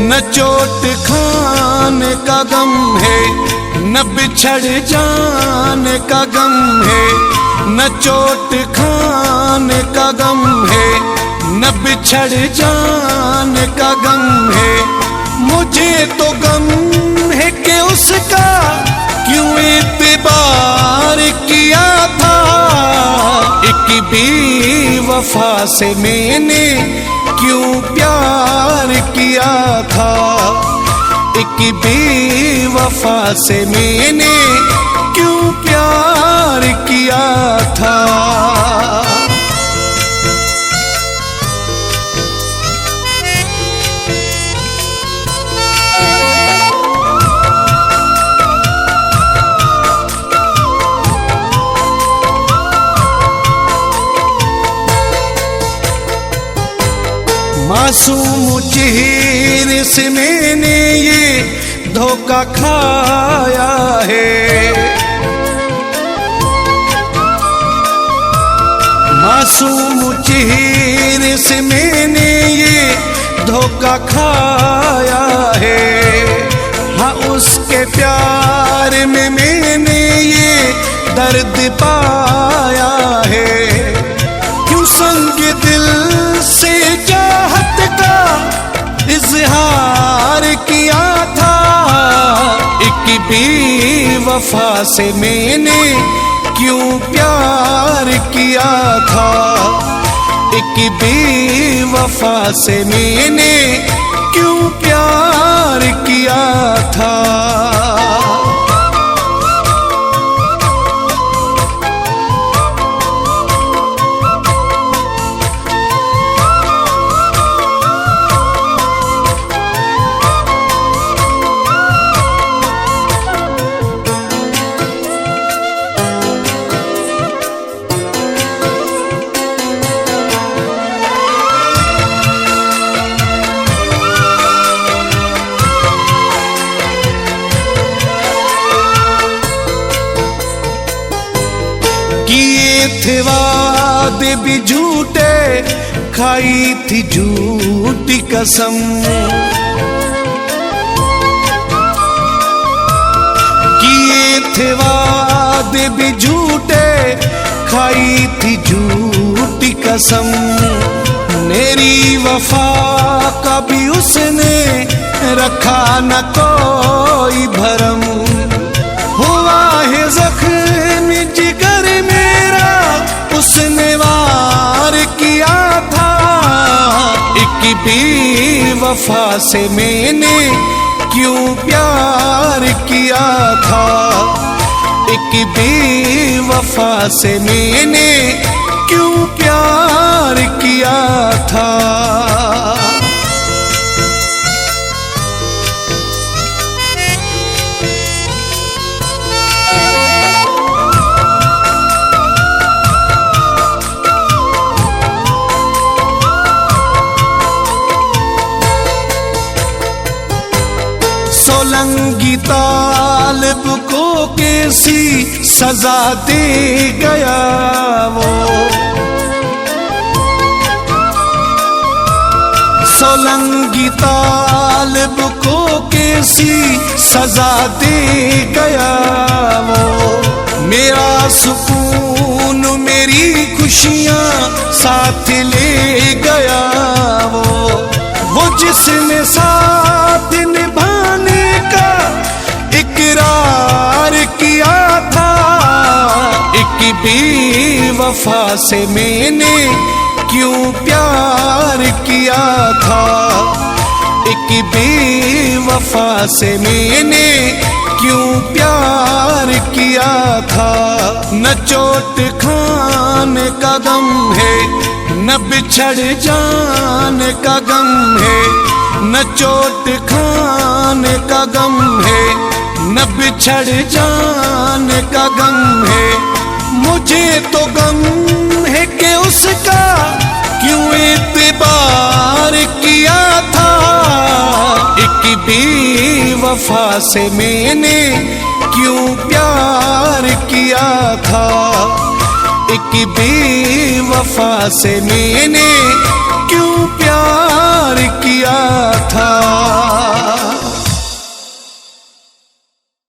न चोट खाने का गम है, न बिछड़ जाने का गम है। न चोट खाने का गम है, न बिछड़ जाने का गम है। मुझे तो गम है कि उसका क्यों इत्बार किया था। एक बेवफा से मैंने क्यों प्यार किया था। एक बेवफा से मैंने क्यों प्यार किया था। मासूम चेहरे से मैंने ये धोखा खाया है। मासूम चेहरे से मैंने ये धोखा खाया है। हाँ, उसके प्यार में मैंने ये दर्द पाया है। क्यों संग दिल से चाहत का इजहार किया था। एक बेवफा से मैंने क्यों प्यार किया था। एक बेवफा से मैंने क्यों प्यार किया था। थे वादे भी झूठे, खाई थी झूठी कसम। किए थे वादे भी झूठे, खाई थी झूठी कसम। मेरी वफा का भी उसने रखा न कोई भरम। हुआ है जख्म जिगर मेरा, उसने वार किया था। एक बेवफा से मैंने क्यों प्यार किया था। एक बेवफा से मैंने क्यों प्यार किया था। सोलंगी तालिब को कैसी सजा दे गया वो। सोलंगी तालिब को कैसी सजा दे गया वो। मेरा सुकून मेरी खुशियाँ साथ ले गया वो जिसने साथ निभाने का इकरार किया था। एक बेवफा से मैंने क्यों प्यार किया था। एक बेवफा से मैंने क्यों प्यार किया था। न चोट खाने का गम है, न बिछड़ जाने का गम है। न चोट खाने का गम है, न बिछड़ जाने का गम है। मुझे तो गम है कि उसका क्यों इत्बार किया था। एक बेवफा से मैंने क्यों प्यार किया था। एक बेवफा से मैंने क्यों प्यार